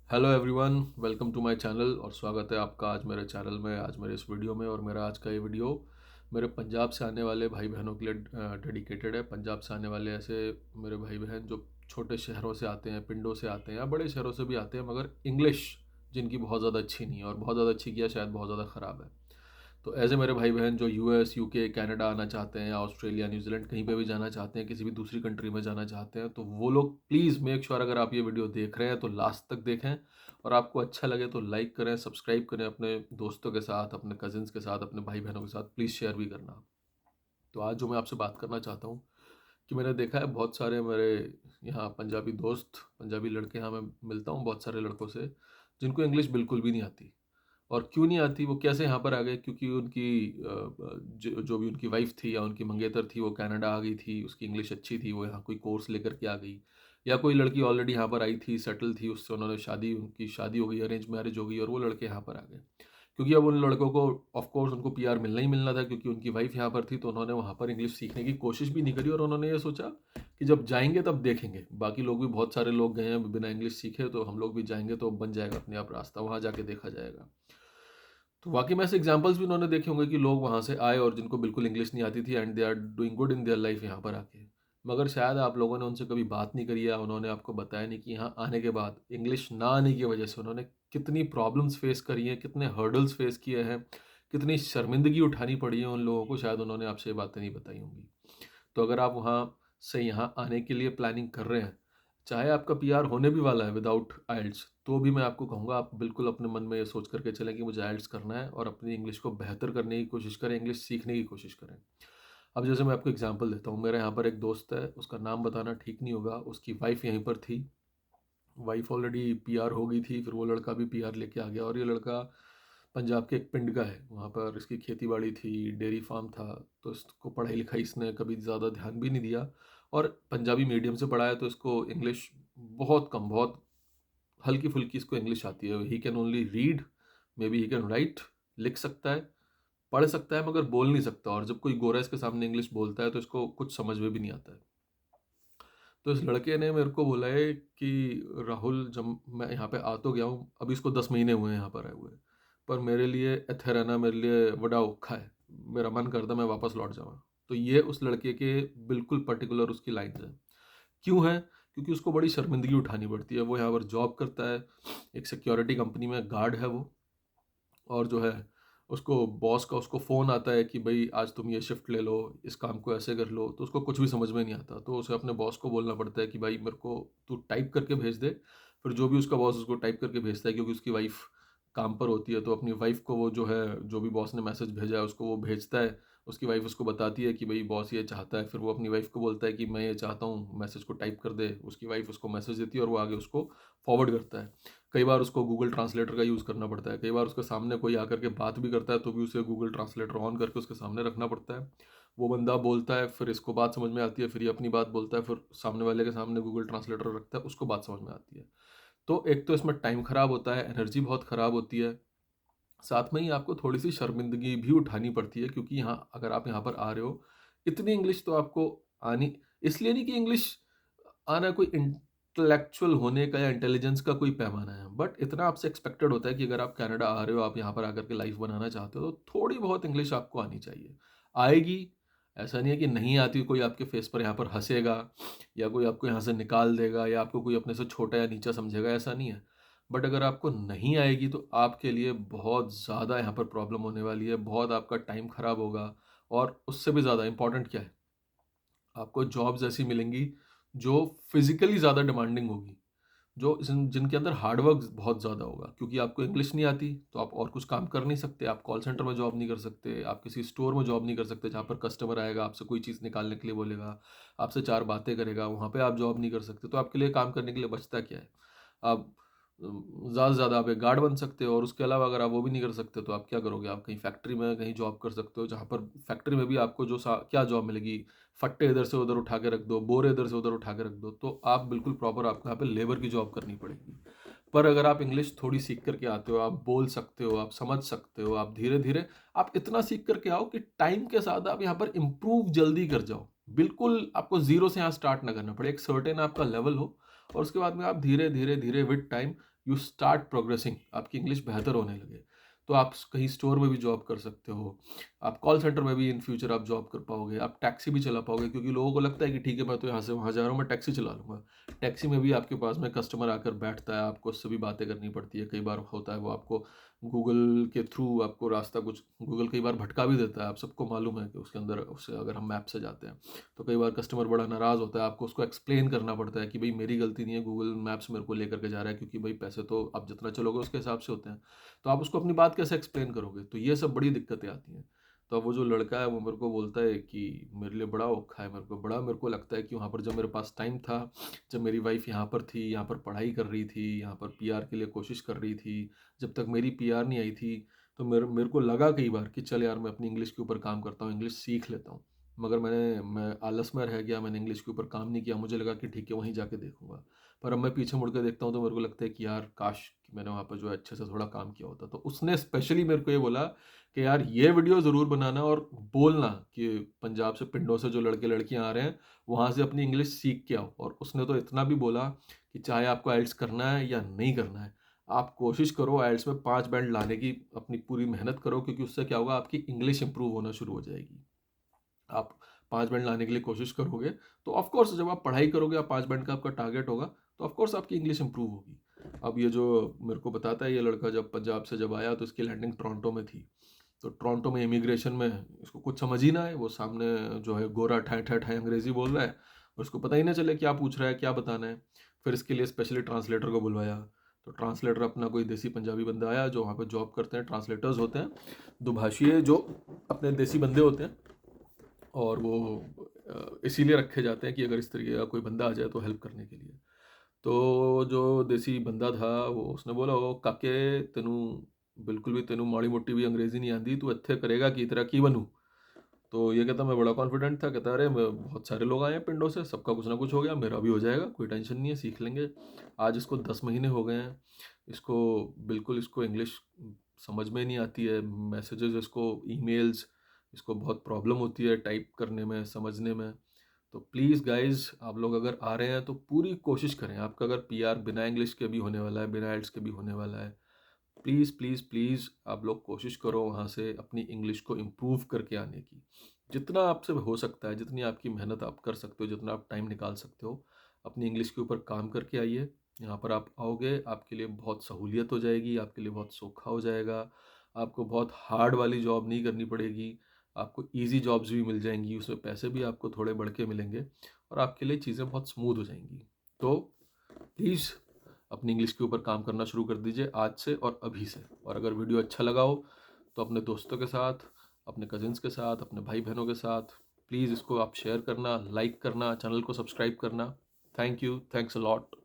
Hello everyone, welcome to my channel और स्वागत है आपका आज मेरे चैनल में, आज मेरे इस वीडियो में। और मेरा आज का ये वीडियो मेरे पंजाब से आने वाले भाई बहनों के लिए डेडिकेटेड है। पंजाब से आने वाले ऐसे मेरे भाई बहन जो छोटे शहरों से आते हैं, पिंडों से आते हैं या बड़े शहरों से भी आते हैं, मगर इंग्लिश जिनकी बहुत ज़्यादा अच्छी नहीं है, और बहुत ज़्यादा अच्छी किया शायद बहुत ज़्यादा ख़राब है। तो ऐसे मेरे भाई बहन जो यूएस, यूके, कनाडा आना चाहते हैं या ऑस्ट्रेलिया, न्यूजीलैंड कहीं पे भी जाना चाहते हैं, किसी भी दूसरी कंट्री में जाना चाहते हैं, तो वो लोग प्लीज़ मेक श्योर अगर आप ये वीडियो देख रहे हैं तो लास्ट तक देखें। और आपको अच्छा लगे तो लाइक करें, सब्सक्राइब करें, अपने दोस्तों के साथ, अपने कजिन्स के साथ, अपने भाई बहनों के साथ प्लीज़ शेयर भी करना। तो आज जो मैं आपसे बात करना चाहता हूँ कि मैंने देखा है बहुत सारे मेरे यहाँ पंजाबी दोस्त, पंजाबी लड़के, यहाँ मैं मिलता हूँ बहुत सारे लड़कों से जिनको इंग्लिश बिल्कुल भी नहीं आती। और क्यों नहीं आती, वो कैसे यहाँ पर आ गए? क्योंकि उनकी जो भी उनकी वाइफ थी या उनकी मंगेतर थी वो कनाडा आ गई थी, उसकी इंग्लिश अच्छी थी, वो यहाँ कोई कोर्स लेकर के आ गई। या कोई लड़की ऑलरेडी यहाँ पर आई थी, सेटल थी, उससे उन्होंने उनकी शादी हो गई, अरेंज मैरिज हो गई और वो लड़के यहाँ पर आ गए। क्योंकि अब उन लड़कों को ऑफ कोर्स उनको पीआर मिलना ही मिलना था, क्योंकि उनकी वाइफ यहाँ पर थी, तो उन्होंने वहाँ पर इंग्लिश सीखने की कोशिश भी नहीं करी। और उन्होंने ये सोचा कि जब जाएंगे तब देखेंगे, बाकी लोग भी बहुत सारे लोग गए हैं बिना इंग्लिश सीखे, तो हम लोग भी जाएंगे तो बन जाएगा अपने आप रास्ता, वहाँ जाके देखा जाएगा। तो वाकई में ऐसे एग्जाम्पल्स भी उन्होंने देखे होंगे कि लोग वहाँ से आए और जिनको बिल्कुल इंग्लिश नहीं आती थी and they are doing good in their life यहाँ पर आके। मगर शायद आप लोगों ने उनसे कभी बात नहीं करी या उन्होंने आपको बताया नहीं कि यहाँ आने के बाद इंग्लिश ना आने की वजह से उन्होंने कितनी प्रॉब्लम्स फेस करी हैं, कितने हर्डल्स फेस किए हैं, कितनी शर्मिंदगी उठानी पड़ी है उन लोगों को। शायद उन्होंने आपसे ये बातें नहीं बताई होंगी। तो अगर आप वहाँ से यहाँ आने के लिए प्लानिंग कर रहे हैं, चाहे आपका पीआर होने भी वाला है विदाउट आइल्स, तो भी मैं आपको कहूँगा आप बिल्कुल अपने मन में ये सोच करके चलें कि मुझे आइल्स करना है और अपनी इंग्लिश को बेहतर करने की कोशिश करें, इंग्लिश सीखने की कोशिश करें। अब जैसे मैं आपको एग्जांपल देता हूँ, मेरे यहाँ पर एक दोस्त है, उसका नाम बताना ठीक नहीं होगा, उसकी वाइफ यहीं पर थी। वाइफ ऑलरेडी पीआर हो गई थी, फिर वो लड़का भी पीआर लेके आ गया। और ये लड़का पंजाब के एक पिंड का है, वहाँ पर इसकी खेती बाड़ी थी, डेयरी फार्म था। तो इसको पढ़ाई लिखाई इसने कभी ज़्यादा ध्यान भी नहीं दिया, और पंजाबी मीडियम से पढ़ा है, तो इसको इंग्लिश बहुत कम, बहुत हल्की फुल्की इसको इंग्लिश आती है। He can only read, may be he can write, लिख सकता है, पढ़ सकता है, मगर बोल नहीं सकता। और जब कोई गोरा इसके सामने इंग्लिश बोलता है तो इसको कुछ समझ में भी नहीं आता है। तो इस लड़के ने मेरे को बोला है कि राहुल, जब मैं यहाँ पे आ तो गया हूँ, अभी इसको 10 महीने हुए हैं यहाँ पर आए हुए, पर मेरे लिए इत्थे रहना मेरे लिए बड़ा औखा है, मेरा मन करता मैं वापस लौट जाऊँ। तो ये उस लड़के के बिल्कुल पर्टिकुलर उसकी लाइन्स हैं। क्यों है? क्योंकि उसको बड़ी शर्मिंदगी उठानी पड़ती है। वो यहाँ पर जॉब करता है, एक सिक्योरिटी कंपनी में गार्ड है वो। और जो है, उसको बॉस का उसको फ़ोन आता है कि भाई आज तुम ये शिफ्ट ले लो, इस काम को ऐसे कर लो, तो उसको कुछ भी समझ में नहीं आता। तो उसे अपने बॉस को बोलना पड़ता है कि भाई मेरे को तू टाइप करके भेज दे। फिर जो भी उसका बॉस उसको टाइप करके भेजता है, क्योंकि उसकी वाइफ काम पर होती है, तो अपनी वाइफ को वो जो है, जो भी बॉस ने मैसेज भेजा है उसको वो भेजता है। उसकी वाइफ उसको बताती है कि भाई बॉस ये चाहता है, फिर वो अपनी वाइफ को बोलता है कि मैं ये चाहता हूँ, मैसेज को टाइप कर दे। उसकी वाइफ उसको मैसेज देती है और वो आगे उसको फॉरवर्ड करता है। कई बार उसको गूगल ट्रांसलेटर का यूज़ करना पड़ता है, कई बार उसके सामने कोई आकर के बात भी करता है तो भी उसे गूगल ट्रांसलेटर ऑन करके उसके सामने रखना पड़ता है। वो बंदा बोलता है, फिर इसको बात समझ में आती है, फिर ये अपनी बात बोलता है, फिर सामने वाले के सामने गूगल ट्रांसलेटर रखता है, उसको बात समझ में आती है। तो एक तो इसमें टाइम ख़राब होता है, एनर्जी बहुत ख़राब होती है, साथ में ही आपको थोड़ी सी शर्मिंदगी भी उठानी पड़ती है। क्योंकि यहाँ अगर आप यहाँ पर आ रहे हो, इतनी इंग्लिश तो आपको आनी, इसलिए नहीं कि इंग्लिश आना कोई इंटेलेक्चुअल होने का या इंटेलिजेंस का कोई पैमाना है, बट इतना आपसे एक्सपेक्टेड होता है कि अगर आप कनाडा आ रहे हो, आप यहाँ पर आकर के लाइफ बनाना चाहते हो, तो थोड़ी बहुत इंग्लिश आपको आनी चाहिए। आएगी, ऐसा नहीं है कि नहीं आती। कोई आपके फेस पर यहाँ पर हंसेगा या कोई आपको यहाँ से निकाल देगा या आपको कोई अपने से छोटा या नीचा समझेगा, ऐसा नहीं है। बट अगर आपको नहीं आएगी तो आपके लिए बहुत ज़्यादा यहाँ पर प्रॉब्लम होने वाली है, बहुत आपका टाइम ख़राब होगा। और उससे भी ज़्यादा इम्पॉर्टेंट क्या है, आपको जॉब्स ऐसी मिलेंगी जो फिजिकली ज़्यादा डिमांडिंग होगी, जो जिनके अंदर हार्डवर्क बहुत ज़्यादा होगा। क्योंकि आपको इंग्लिश नहीं आती तो आप और कुछ काम कर नहीं सकते, आप कॉल सेंटर में जॉब नहीं कर सकते, आप किसी स्टोर में जॉब नहीं कर सकते जहाँ पर कस्टमर आएगा, आपसे कोई चीज़ निकालने के लिए बोलेगा, आपसे चार बातें करेगा, वहाँ पे आप जॉब नहीं कर सकते। तो आपके लिए काम करने के लिए बचता क्या है? आप ज़्यादा से ज़्यादा आप एक गार्ड बन सकते हो, और उसके अलावा अगर आप वो भी नहीं कर सकते तो आप क्या करोगे? आप कहीं फैक्ट्री में कहीं जॉब कर सकते हो, जहाँ पर फैक्ट्री में भी आपको जो क्या जॉब मिलेगी, फट्टे इधर से उधर उठा के रख दो, बोरे इधर से उधर उठा के रख दो, तो आप बिल्कुल प्रॉपर आपको यहाँ पे लेबर की जॉब करनी पड़ेगी। पर अगर आप इंग्लिश थोड़ी सीख करके आते हो, आप बोल सकते हो, आप समझ सकते हो, आप धीरे धीरे आप इतना सीख करके आओ कि टाइम के साथ आप यहाँ पर इम्प्रूव जल्दी कर जाओ। बिल्कुल आपको जीरो से यहाँ स्टार्ट ना करना पड़े, एक सर्टेन आपका लेवल हो, और उसके बाद में आप धीरे धीरे धीरे with time you start progressing, आपकी इंग्लिश बेहतर होने लगे, तो आप कहीं स्टोर में भी जॉब कर सकते हो, आप कॉल सेंटर में भी इन फ्यूचर आप जॉब कर पाओगे, आप टैक्सी भी चला पाओगे, क्योंकि लोगों को लगता है कि ठीक है मैं तो यहाँ से वहाँ जा रहा हूँ, मैं टैक्सी चला लूँगा। टैक्सी में भी आपके पास में कस्टमर आकर बैठता है, आपको उससे भी बातें करनी पड़ती है, कई बार होता है वो आपको गूगल के थ्रू आपको रास्ता कुछ, गूगल कई बार भटका भी देता है, आप सबको मालूम है कि उसके अंदर उससे अगर हम मैप से जाते हैं तो कई बार कस्टमर बड़ा नाराज़ होता है, आपको उसको एक्सप्लेन करना पड़ता है कि भाई मेरी गलती नहीं है, गूगल मैप्स मेरे को लेकर के जा रहा है, क्योंकि भाई पैसे तो आप जितना चलोगे उसके हिसाब से होते हैं, तो आप उसको अपनी बात कैसे एक्सप्लेन करोगे, तो ये सब बड़ी दिक्कतें आती हैं। तो अब वो जो लड़का है वो मेरे को बोलता है कि मेरे लिए बड़ा औखा है, मेरे को लगता है कि वहाँ पर जब मेरे पास टाइम था, जब मेरी वाइफ यहाँ पर थी, यहाँ पर पढ़ाई कर रही थी, यहाँ पर पीआर के लिए कोशिश कर रही थी, जब तक मेरी पीआर नहीं आई थी, तो मेरे को लगा कई बार कि चल यार मैं अपनी इंग्लिश के ऊपर काम करता हूँ, इंग्लिश सीख लेता हूँ, मगर मैं आलस में रह गया, मैंने इंग्लिश के ऊपर काम नहीं किया, मुझे लगा कि ठीक है वहीं जाके देखूंगा। पर अब मैं पीछे मुड़ के देखता हूँ तो मेरे को लगता है कि यार काश कि मैंने वहाँ पर जो है अच्छे से थोड़ा काम किया होता। तो उसने स्पेशली मेरे को ये बोला कि यार ये वीडियो ज़रूर बनाना और बोलना कि पंजाब से, पिंडों से जो लड़के लड़कियां आ रहे हैं वहाँ से अपनी इंग्लिश सीख के आओ। और उसने तो इतना भी बोला कि चाहे आपको आइल्स करना है या नहीं करना है, आप कोशिश करो आइल्स में 5 बैंड लाने की, अपनी पूरी मेहनत करो, क्योंकि उससे क्या होगा, आपकी इंग्लिश इंप्रूव होना शुरू हो जाएगी। आप 5 बैंड लाने के लिए कोशिश करोगे तो ऑफ कोर्स जब आप पढ़ाई करोगे, आप 5 बैंड का आपका टारगेट होगा, तो ऑफ कोर्स आपकी इंग्लिश इंप्रूव होगी। अब ये जो मेरे को बताता है ये लड़का, जब पंजाब से जब आया तो इसकी लैंडिंग टोरंटो में थी, तो टोरंटो में इमिग्रेशन में इसको कुछ समझ ही ना आए, वो सामने जो है गोरा ठाए ठाए ठाए अंग्रेजी बोल रहा है और उसको पता ही ना चले क्या पूछ रहा है, क्या बताना है। फिर इसके लिए स्पेशली ट्रांसलेटर को बुलवाया, तो ट्रांसलेटर अपना कोई देसी पंजाबी बंदा आया जो वहाँ पे जॉब करते हैं, ट्रांसलेटर्स होते हैं दुभाषीय जो अपने देसी बंदे होते हैं, और वो इसीलिए रखे जाते हैं कि अगर इस तरीके का कोई बंदा आ जाए तो हेल्प करने के लिए। तो जो देसी बंदा था वो, उसने बोला ओ काके तेनू बिल्कुल भी, तेनू माड़ी मोटी भी अंग्रेजी नहीं आती, तू इत्थे करेगा की तेरा की बनू। तो ये कहता मैं बड़ा कॉन्फिडेंट था, कहता अरे मैं, बहुत सारे लोग आए हैं पिंडों से, सबका कुछ ना कुछ हो गया, मेरा भी हो जाएगा, कोई टेंशन नहीं है, सीख लेंगे। आज इसको 10 महीने हो गए हैं, इसको बिल्कुल, इसको इंग्लिश समझ में नहीं आती है, मैसेजेस इसको, ईमेल्स, इसको बहुत प्रॉब्लम होती है टाइप करने में, समझने में। तो प्लीज़ गाइज, आप लोग अगर आ रहे हैं तो पूरी कोशिश करें, आपका अगर पीआर बिना इंग्लिश के भी होने वाला है, बिना आइल्स के भी होने वाला है, प्लीज़ प्लीज़ प्लीज़ आप लोग कोशिश करो वहाँ से अपनी इंग्लिश को इम्प्रूव करके आने की। जितना आपसे हो सकता है, जितनी आपकी मेहनत आप कर सकते हो, जितना आप टाइम निकाल सकते हो, अपनी इंग्लिश के ऊपर काम करके आइए। यहाँ पर आप आओगे, आपके लिए बहुत सहूलियत हो जाएगी, आपके लिए बहुत सौखा हो जाएगा, आपको बहुत हार्ड वाली जॉब नहीं करनी पड़ेगी, आपको ईज़ी जॉब्स भी मिल जाएंगी, उसमें पैसे भी आपको थोड़े बढ़ के मिलेंगे और आपके लिए चीज़ें बहुत स्मूथ हो जाएंगी। तो प्लीज़ अपनी इंग्लिश के ऊपर काम करना शुरू कर दीजिए आज से और अभी से। और अगर वीडियो अच्छा लगा हो तो अपने दोस्तों के साथ, अपने कजिन्स के साथ, अपने भाई बहनों के साथ प्लीज़ इसको आप शेयर करना, लाइक करना, चैनल को सब्सक्राइब करना। Thank you, thanks a lot.